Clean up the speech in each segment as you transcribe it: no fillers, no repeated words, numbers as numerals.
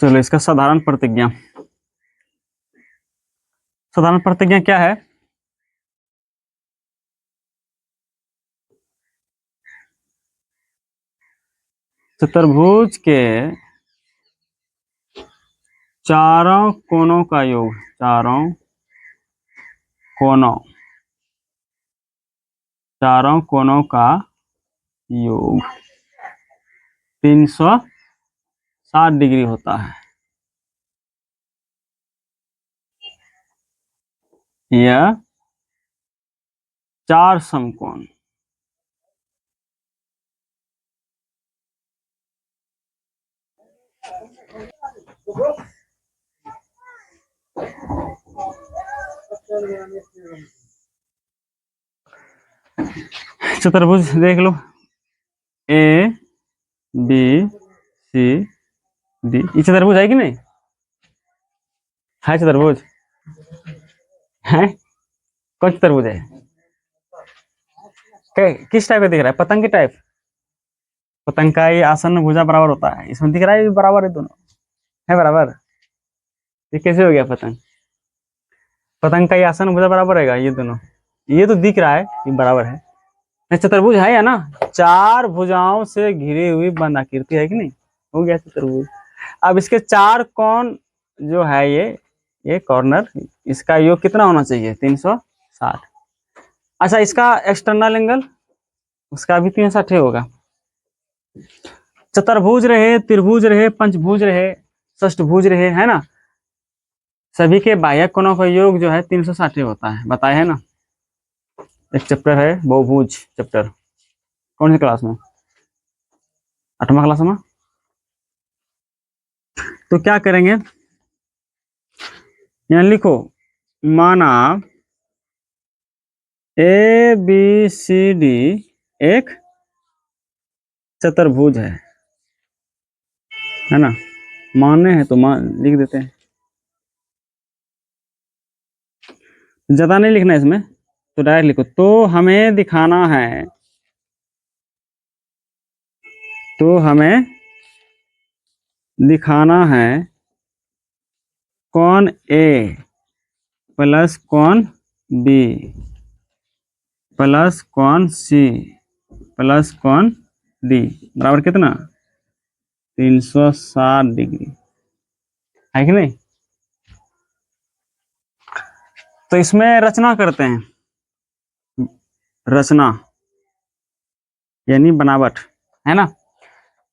चलो इसका साधारण प्रतिज्ञा। साधारण प्रतिज्ञा क्या है? चतुर्भुज के चारों कोनों का योग, चारों कोनों का योग 360 डिग्री होता है। यह 4 समकोण चतुर्भुज देख लो, ए बी सी डी। ये चतुर्भुज है कि नहीं है? चतुर्भुज है? कौन चतुर्भुज है? किस टाइप का दिख रहा है? पतंग के टाइप? पतंग का ये आसन भुजा बराबर होता है, इसमें दिख रहा है बराबर है, दोनों है बराबर। ये कैसे हो गया पतंग? पतंग का ये आसन भुजा बराबर रहेगा, ये दोनों, ये तो दिख रहा है ये बराबर है। चतुर्भुज है या ना? 4 भुजाओं से घिरी हुई बंद आकृति है कि नहीं? हो गया चतुर्भुज। अब इसके 4 कोण जो है, ये कॉर्नर, इसका योग कितना होना चाहिए? 360। अच्छा, इसका एक्सटर्नल एंगल उसका भी 360 होगा। चतुर्भुज रहे, त्रिभुज रहे, पंचभुज रहे, षष्ठभुज रहे, है ना, सभी के बाह्य कोणों का योग जो है 360 होता है, बताया है ना। एक चैप्टर है बहुभुज चैप्टर, कौन सी क्लास में? 8वां क्लास में। तो क्या करेंगे, यहाँ लिखो, माना ए बी सी डी एक चतुर्भुज है ना। मानने हैं तो मान लिख देते हैं, ज्यादा नहीं लिखना है इसमें, तो डायरेक्ट लिखो। तो हमें दिखाना है, तो हमें दिखाना है कोण ए प्लस कोण बी प्लस कोण सी प्लस कोण डी बराबर कितना? 360 डिग्री, है कि नहीं? तो इसमें रचना करते हैं, रचना यानी बनावट, है ना।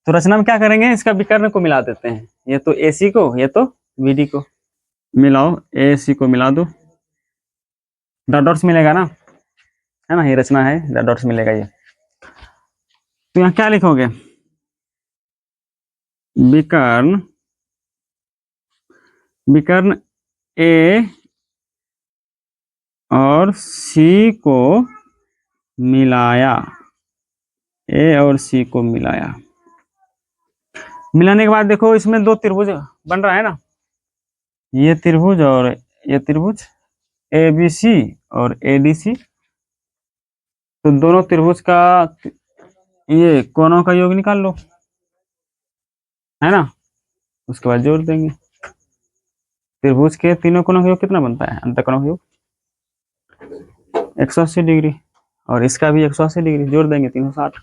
तो रचना में क्या करेंगे, इसका विकर्ण को मिला देते हैं, ये तो AC को, ये तो BD को मिलाओ, AC को मिला दो, डॉट डॉट्स मिलेगा ना, है ना, ये रचना है, डॉट डॉट्स मिलेगा ये। तो यहाँ क्या लिखोगे, विकर्ण, विकर्ण A और C को मिलाया, A और C को मिलाया। मिलाने के बाद देखो, इसमें 2 त्रिभुज बन रहा है ना, ये त्रिभुज और ये त्रिभुज ABC और ADC। तो दोनों त्रिभुज का ये कोणों का योग निकाल लो, है ना, उसके बाद जोड़ देंगे। त्रिभुज के तीनों कोणों का योग कितना बनता है? अंतःकोणों का योग 180 डिग्री, और इसका भी 180 डिग्री, जोड़ देंगे 360।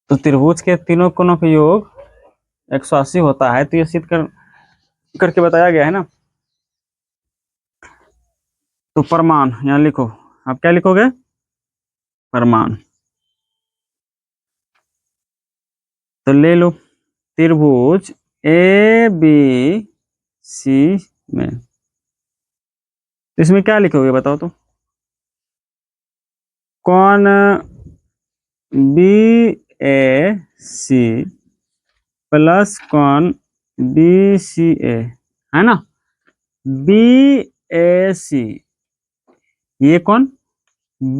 तो त्रिभुज के तीनों कोणों का योग 180 होता है, तो ये सिद्ध करके बताया गया है ना। तो प्रमाण यहाँ लिखो, आप क्या लिखोगे? प्रमाण। तो ले लो, त्रिभुज ABC में, इसमें क्या लिखोगे बताओ तो? कोण BAC प्लस कोण BCA, है ना। BAC ये कोण,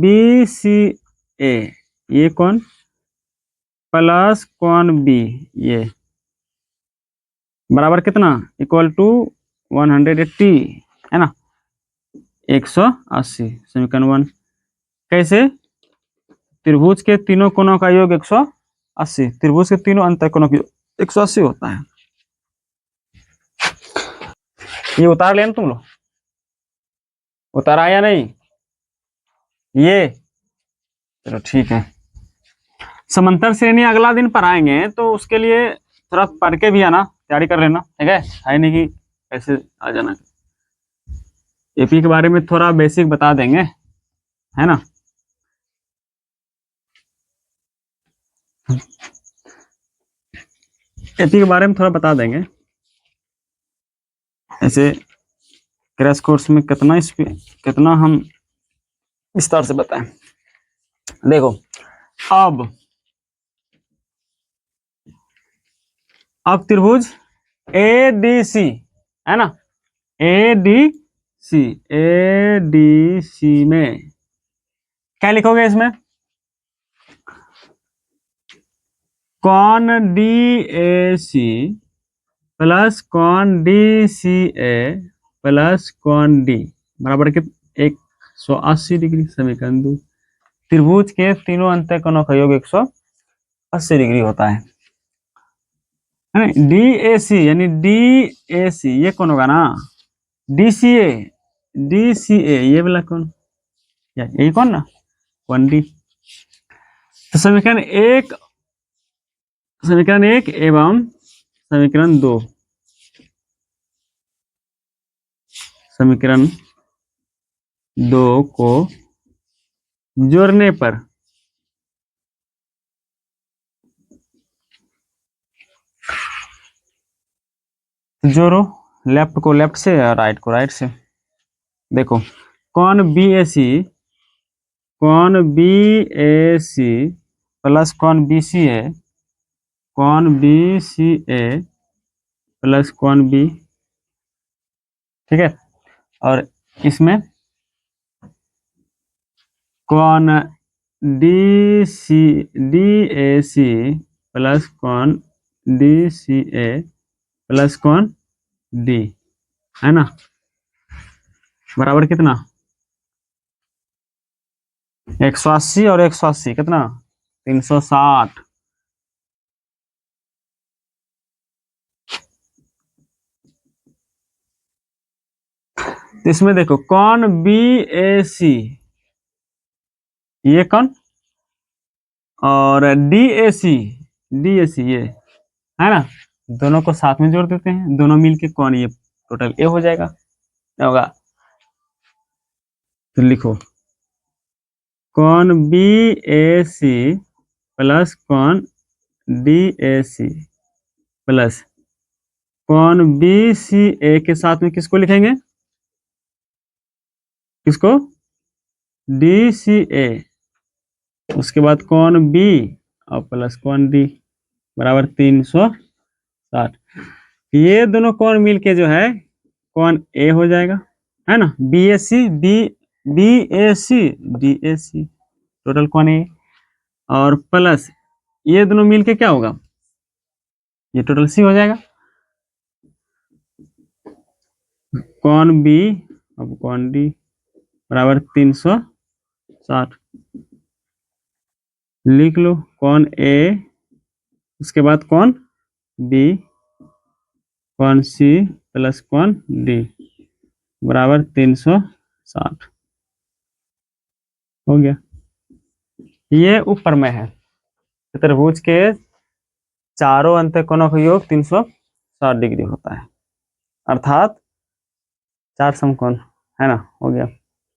BCA ये कोण, प्लस कोण B ये बराबर कितना? इक्वल टू 180, है ना, 180। समीकरण 1 कैसे? त्रिभुज के तीनों कोणों का योग 180, त्रिभुज के तीनों अंतःकोणों का योग 180 होता है। ये उतार लेना तुम लोग, उतारा या नहीं ये? चलो ठीक है। समांतर श्रेणी अगला दिन पढ़ाएंगे, तो उसके लिए थोड़ा पढ़ के भी आना, तैयारी कर लेना, ठीक है नहीं कि ऐसे आ जाना। एपी के बारे में थोड़ा बेसिक बता देंगे, है ना। एपी के बारे में थोड़ा बता देंगे, ऐसे क्रैश कोर्स में कितना हम विस्तार से बताएं। देखो अब त्रिभुज एडीसी है ना, एडीसी में क्या लिखोगे इसमें? कॉन डीएसी प्लस कॉन डीसीए प्लस कॉन डी बराबर के 180 डिग्री। समीकरण 2, त्रिभुज के तीनों अंतःकोणों का योग 180 डिग्री होता है ना। डीएसी यानी डीएसी ये कौन होगा ना, डीसीए ये वाला कौन, यही कौन ना, कौन डी। तो समीकरण एक एवं समीकरण 2, समीकरण 2 को जोड़ने पर जोड़ो, लेफ्ट को लेफ्ट से और राइट को राइट से। देखो कौन बीएसी प्लस कौन बीसीए प्लस कौन बी, ठीक है। और इसमें कौन डीएसी प्लस कौन डीसीए प्लस कौन डी, है ना, बराबर कितना 180 और 180 कितना 360। इसमें देखो कौन बीएसी ये कौन, और डीएसी ये है ना, दोनों को साथ में जोड़ देते हैं, दोनों मिलके कौन, ये टोटल ए हो जाएगा। क्या होगा, तो लिखो कौन बीएसी प्लस कौन डीएसी प्लस कौन बीसीए के साथ में किसको लिखेंगे, किसको, डीसीए, उसके बाद कौन बी और प्लस कौन डी बराबर 360। ये दोनों कौन मिलके जो है कौन ए हो जाएगा, है ना, बीएसी डीएसी टोटल कौन ए, और प्लस ये दोनों मिलके क्या होगा, ये टोटल सी हो जाएगा। कौन बी अब कौन डी बराबर 360 लिख लो, कौन ए उसके बाद कौन बी कौन सी प्लस कौन डी बराबर 360 हो गया। ये ऊपर में है, त्रिभुज के चारों अंतःकोणों का योग 360 डिग्री होता है, अर्थात 4 समकोण, है ना, हो गया।